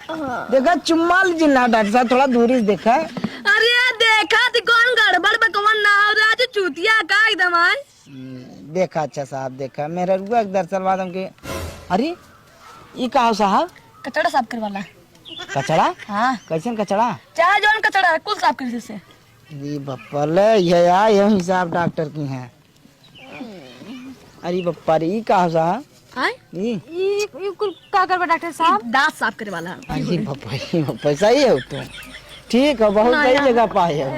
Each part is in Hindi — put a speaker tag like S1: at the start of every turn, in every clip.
S1: देखा चुम्मा लीजिए ना डॉक्टर साहब, थोड़ा दूरी से देखा।
S2: अरे देखा तो कौन गड़बड़ बकवान ना हो रहा, जो चूतिया का एकदम है।
S1: देखा अच्छा साहब, देखा मेरा रुआ दरअसल बात हमके। अरे ये कहा साहब?
S2: कचड़ा साफ करवाला।
S1: कचड़ा?
S2: हाँ
S1: कैसे कचड़ा?
S2: चाहे जौन कचड़ा है कुल साफ कर दे से।
S1: अरे बप्पा ले ये यार ये हिसाब डॉक्टर की है। अरे बप्पा रे ये कहा साहब?
S2: हाँ
S3: ये कुल का करवा डॉक्टर साहब?
S2: दांत साफ करवाला।
S1: अरे बप्पा सही है तो ठीक है, बहुत सही जगह पाए हो।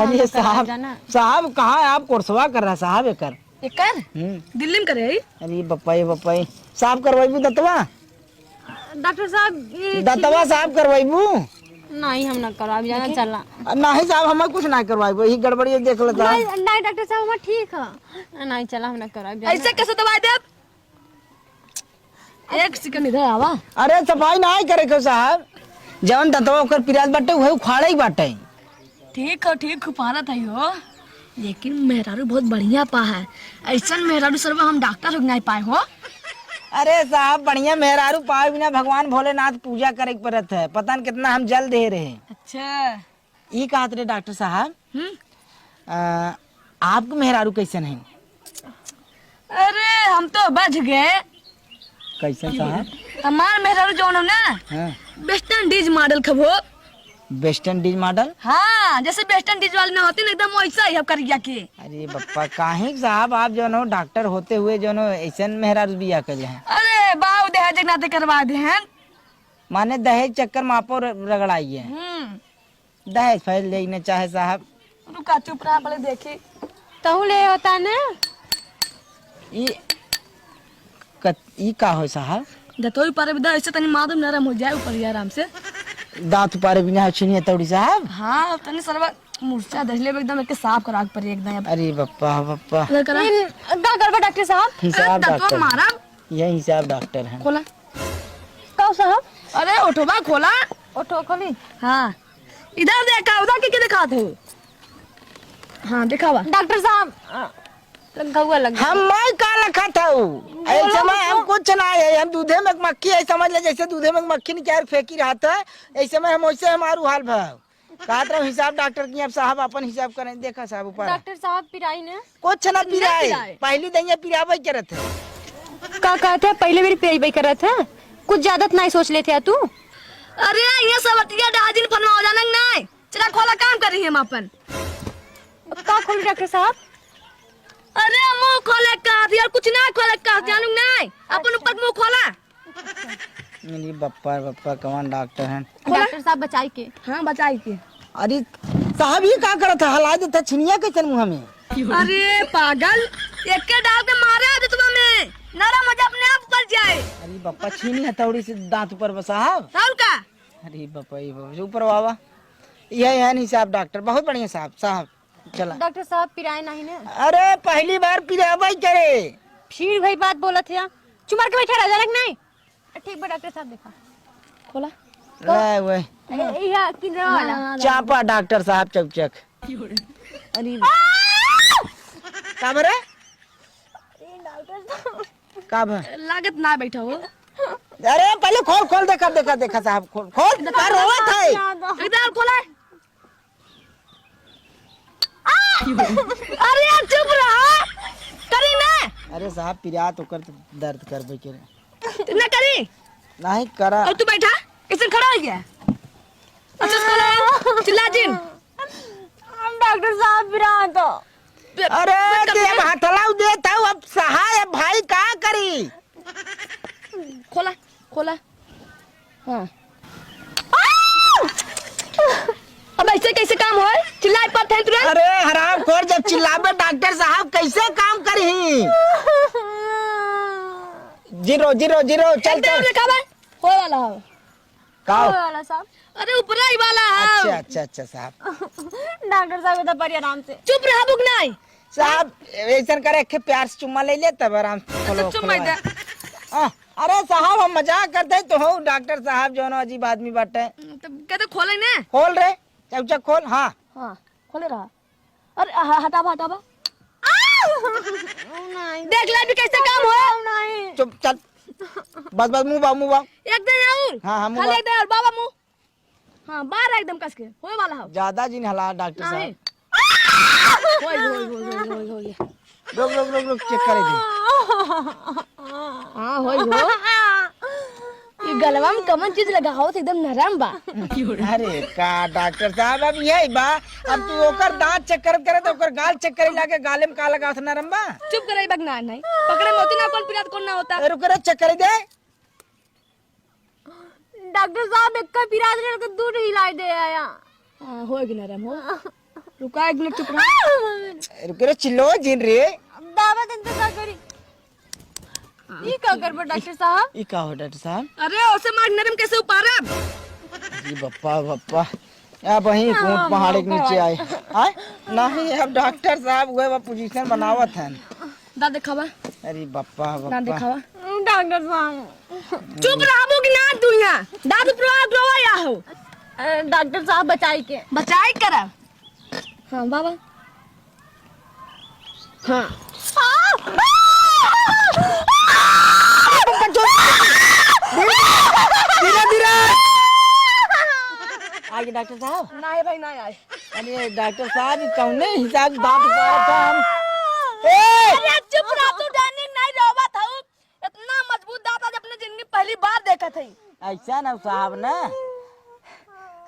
S1: अरे साहब साहब कहाँ है आप? कोर्सवा कर रहा साहब एकर
S2: एकर दिल्ली में करे।
S1: अरे बप्पा साफ करवाइबू दतवा?
S3: डॉक्टर साहब
S1: दतवा साफ करवाइबू?
S3: नहीं हम ना कराब जाना चला।
S1: नहीं साहब हम कुछ नहीं करवाइबू, यही गड़बड़ी देख लेता।
S3: नहीं डॉक्टर साहब हम ठीक है, नहीं चला हम ना कराब।
S2: ऐसे कैसे दवाई दे? एक सेकंड इधर आवा।
S1: अरे सफाई नहीं करे क्यों साहब? जवन दतवा ओकर पिराज बाटे वही उखाड़े ही बाटे।
S2: ठीक हो पारा था हो, लेकिन मेहरारू बहुत बढ़िया पा है। ऐसा मेहरारू सर्व हम डॉक्टर नहीं पाए हो।
S1: अरे साहब बढ़िया मेहरारू पाए बिना भगवान भोलेनाथ पूजा करे पड़त है, पता न कितना हम जल दे रहे।
S2: अच्छा
S1: ये कहा थे डॉक्टर साहब आपको मेहरारू कैसे नहीं?
S2: अरे हम तो बच गए।
S1: कैसे साहब?
S2: हमार मेहरारू जो ना
S1: हाँ।
S2: वेस्ट इंडीज मॉडल खबो।
S1: West Indies model?
S2: हाँ जैसे वेस्ट इंडीज वाले ना होती ना एकदम वैसा ही करिया के।
S1: अरे बप्पा काहे साहब आप जो नो डॉक्टर होते हुए जो नो ऐसा मेहरारू बिया कर हैं?
S2: अरे बाऊ दहेज नाते करवा दे हैं।
S1: माने दहेज चक्कर में आपो रगड़ाई है। दहेज फैल लेने चाहे साहब।
S2: रुका चुप रहा पहले देखी
S3: तहु ले होता ना।
S1: ये का हो साहब?
S2: दतोई पर विदा ऐसे तनी मादम नरम हो जाए ऊपर आराम से।
S1: दांत पारे बिना छीनिए तौड़ी साहब।
S2: हाँ तनी सरवा मुर्चा दहले एकदम एक साफ करा पर एकदम।
S1: अरे बप्पा
S3: का करवा डॉक्टर साहब?
S1: हिसाब डॉक्टर
S2: मारा
S1: यही हिसाब डॉक्टर है।
S2: खोला
S3: का साहब?
S2: अरे ओठोबा खोला।
S3: ओठो खोली।
S2: हाँ इधर देखा उधर के दिखाते हो? हाँ दिखावा
S3: डॉक्टर साहब लगा हुआ लगा।
S1: हम मैं का रखा था ऐसे में हम कुछ ना है, हम दूधे में मक्खी है समझ ले, जैसे दूधे में मक्खी निकाल फेंकी रहा था ऐसे में हम वैसे हमारू हाल भाव कहा था। हिसाब डॉक्टर की अब साहब अपन हिसाब करें। देखा साहब ऊपर
S3: डॉक्टर साहब पिराई ने
S1: कुछ ना पिराए, पहली दैया पिरावे करे थे।
S3: का कहते हैं पहले मेरी पिराई करे थे, कुछ ज्यादा नहीं सोच लेते तू।
S2: अरे ये सब डाजिन फनवा हो जाना नहीं। चला खोला काम कर रही है हम अपन।
S3: का खोल डॉक्टर साहब?
S2: अरे मुंह खोले का और कुछ ना खोले का जानू नहीं, अपन ऊपर मुंह खोला।
S1: मेरी बप्पा कौन डॉक्टर हैं?
S3: डॉक्टर साहब बचाई के।
S2: हाँ बचाई के।
S1: अरे साहब ये का करता हला देता छिनिया कैसे मुंह में?
S2: अरे पागल एक के डाल के मारे दे तुम्हें नरम मजा अपने आप कर जाए।
S1: अरे बप्पा छीनी हथौड़ी से दांत ऊपर साहब।
S2: राहुल का
S1: अरे बप्पा ये ऊपर बाबा ये है नहीं साहब डॉक्टर बहुत बढ़िया साहब चला।
S3: डॉक्टर साहब पिराए नहीं ने।
S1: अरे पहली बार पिरावाई करे।
S3: फिर भाई बात बोला थे चुमार के बैठा रहा नहीं। ठीक बा डॉक्टर साहब देखा
S2: खोला
S1: ले वे
S3: या किधर वाला
S1: चापा डॉक्टर साहब चौचक। अरे का बरे का भ
S2: लागत ना बैठा हो।
S1: अरे पहले खोल देखा साहब खोल का रोवत है
S2: इधर खोला। अरे यार चुप रहा करी ना।
S1: अरे साहब पिरा तो कर दर्द कर बे के
S2: ना करी
S1: नहीं करा।
S2: और तू बैठा कैसे खड़ा हो गया? अच्छा खोला चिल्ला जिन।
S3: डॉक्टर साहब पिरा तो।
S1: अरे ते हथलाउ देता अब सहाय भाई का करी?
S2: खोला हाँ। अब ऐसे कैसे काम हो? चिल्लाए पड़ते हैं तुरंत।
S1: अरे हराम खोर जब चिल्लाबे डॉक्टर साहब कैसे काम करी? जीरो चल
S2: हो वाला हो
S1: का
S3: वाला साहब।
S2: अरे ऊपर ही वाला है।
S1: अच्छा साहब।
S3: डॉक्टर साहब तो बड़ी आराम से
S2: चुप रहा बुक नहीं
S1: साहब ऐसा करे के प्यार से चुम्मा ले ले तब आराम से खोलो।
S2: चुम्मा दे।
S1: अरे साहब हम मजाक करते तो हो डॉक्टर साहब जो ना अजीब आदमी बाटे।
S2: तब कहते खोले ने
S1: खोल रे चौचक खोल। हाँ
S2: खोले रहा। अरे हटावा देख ले भी कैसे काम हो।
S1: चुप चल बस मुंह बाव
S2: एक दिन और
S1: हाँ
S2: खाली एक दिन और बाबा हाँ बाहर एकदम कस के होए वाला हो
S1: ज्यादा जिन हला डॉक्टर
S2: हाँ,
S1: साहब।
S2: होई
S1: रुक रुक रुक रुक चेक करे दे।
S2: हाँ होई हो ये गलवा में कमन चीज लगाओ तो एकदम नरम बा
S1: अरे का डॉक्टर साहब अब यही बा। अब तू ओकर दांत चेक करत करे तो ओकर गाल चेक करे लाके गाले में का लगा नरम बा।
S2: चुप करे बगना नहीं पकड़े मोती ना कौन पिरात कौन ना होता
S1: रुक रे चेक करे दे।
S3: डॉक्टर साहब एक का पिराज के दूध हिलाई दे आया।
S2: हाँ होएगी नरम हो रुका एक मिनट चुप रहा
S1: रुक रे चिल्लो जिन रे।
S3: दावा दिन तो का करी ये का कर बा डॉक्टर साहब।
S1: ई का हो डॉक्टर साहब।
S2: अरे ओसे मार नरम कैसे उपारा
S1: जी बप्पा बप्पा अब वहीं कूद पहाड़ के नीचे आए आए नहीं। अब डॉक्टर साहब हुए वो पोजीशन बनावत हैं।
S2: दाद दिखावा
S1: अरे बप्पा
S2: दाद
S1: बप्पा
S2: दिखावा
S3: डॉक्टर साहब
S2: चुप रहो कि ना तू यहाँ दाद प्रवा या हो
S3: डॉक्टर साहब बचाई के
S2: बचाई करा हाँ बाबा हाँ
S1: धीरे धीरे आगे डॉक्टर साहब।
S2: नहीं भाई नहीं आए
S1: अरे डॉक्टर साहब कौने हिसाब दांत उपाड़ा था हम।
S2: अरे चुप रह तू डानी नहीं रोवा था इतना मजबूत दांत आज अपने जिंदगी पहली बार देखा थी
S1: ऐसा ना साहब ना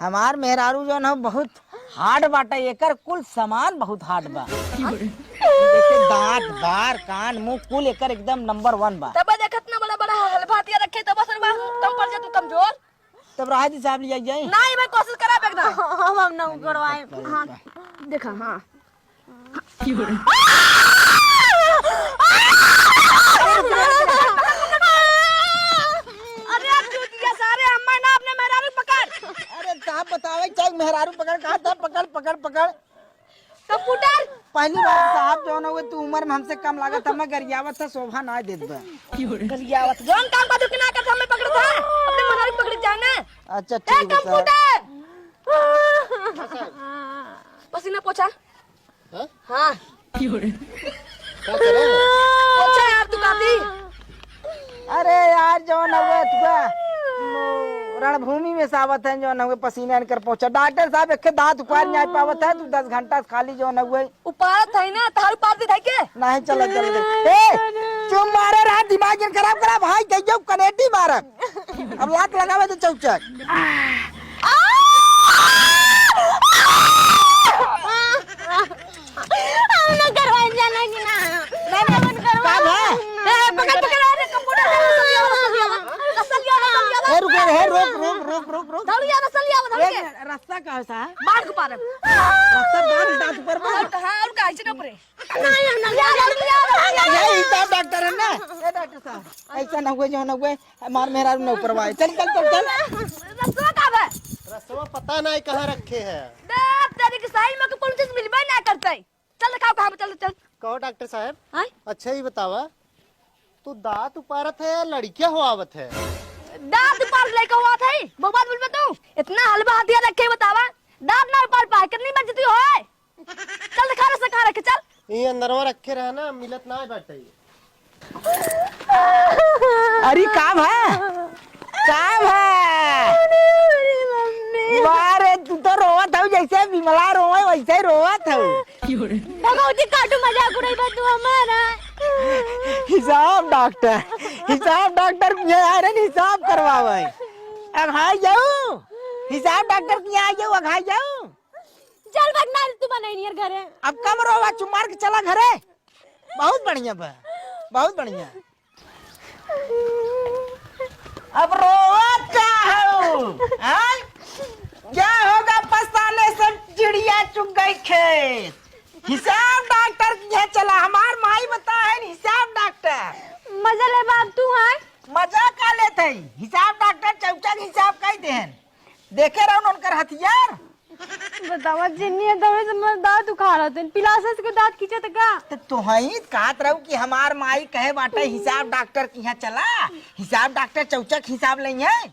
S1: हमार मेहरारू जो ना बहुत हार्ड बाटा एकर कुल सामान बहुत हार्ड बा। जैसे दांत बार कान मुंह कुल एकर एकदम नंबर 1 बा।
S2: तब देखत ना बड़ा बड़ा हलभातिया रखे तब सर कम पड़ जा तू कमजोर
S1: तब राहत साहब ले जाए।
S2: नहीं मैं कोशिश करा बेगना
S3: हम ना करवाए।
S2: हाँ देखा हाँ अरे आप चूत गया सारे अम्मा ना अपने मेहरारू पकड़
S1: अरे साहब बतावे चाहे मेहरारू पकड़ कहा था पकड़ पकड़ पकड़
S2: कंप्यूटर
S1: पहली बार साहब जो ना हुए तू उम्र में हमसे कम लागत हमें गरियावत था शोभा ना देत बा।
S2: गरियावत जोन काम का दुखना कर हमें पकड़ था अपने मेहरारू पकड़ जाना
S1: अच्छा ठीक है साहब।
S2: कंप्यूटर पसीना पोछा हाँ पोछा यार तू काती
S1: अरे यार जो ना हुए तुआ रणभूमि में सावत है जो न हुए पसीना कर पहुंचा। डॉक्टर साहब एक दांत उपार नहीं आ पावत है तू 10 घंटा खाली जो न हुए
S2: उपार था ना तार पार दी था के
S1: नहीं चल चल ए चुम मारे रहा दिमाग खराब करा भाई कहियो कनेटी मारक अब लात लगावे तो चौचक
S3: हम ना करवाए जाना कि ना नहीं मन करवा
S2: पकड़ पकड़ अरे कंप्यूटर
S1: रुक
S2: दौड़िया रसलिया दौड़िया
S1: रास्ता का है साहब
S2: बाढ़ को पार
S1: रास्ता बाहर दांत ऊपर
S2: और कहां और काहे से ऊपर
S3: नहीं हम ना
S1: यही साहब डॉक्टर है ना ए डॉक्टर साहब ऐसा ना हुए जो ना हुए हमार मेहरा न ऊपर आए चल चल चल चल
S2: रसवा का है
S4: रसवा पता नहीं कहाँ रखे हैं।
S2: देख तेरी की साइड में पुलिस मिलबे ना करते चल दिखाओ कहां चल चल
S4: कहो डॉक्टर साहब।
S2: हां
S4: अच्छा ही बतावा तू दांत उपारत है या लड़कियां हो आवत है।
S2: दांत पार लेके हुआ था बकवास बोल तू इतना हलवा हथिया रखे बतावा दांत ना पार पाए कितनी बचती हो चल दिखा रहा कहां रखे चल
S4: ये अंदरवा रखे रहा ना मिलत ना बाटे।
S1: अरे काम है मारे तू तो रोवत हो जैसे विमला रोवे वैसे रोवत हो।
S3: भगवती काटू मजाक उड़ाई बा तू हमारा
S1: हिसाब डॉक्टर ये आ रहे हिसाब करवावे अब हाय जाऊ हिसाब डॉक्टर की आ जाऊ अब हाय जाऊ
S3: चल भगना तू बनाई नहीं घर है।
S1: अब कब रोवा चुमार के चला घरे बहुत बढ़िया बा बहुत बढ़िया। अब रोवत क्या हो हाँ? क्या होगा पछताने से चिड़िया चुग गई खेत। हिसाब डॉक्टर यहाँ चला हमार माई बता है हिसाब डॉक्टर
S3: मजा ले बाप तू है
S1: मजा का लेते हिसाब डॉक्टर चौचक हिसाब कह दे देखे रहो उनकर हथियार
S3: बतावा जिन्नी है दवे से मैं दांत उखाड़ रहा था पिलासे से दांत खींचे तो का
S1: तो ही कहत रहू कि हमार माई कहे बाटे हिसाब डॉक्टर की यहाँ चला हिसाब डॉक्टर चौचक हिसाब नहीं है।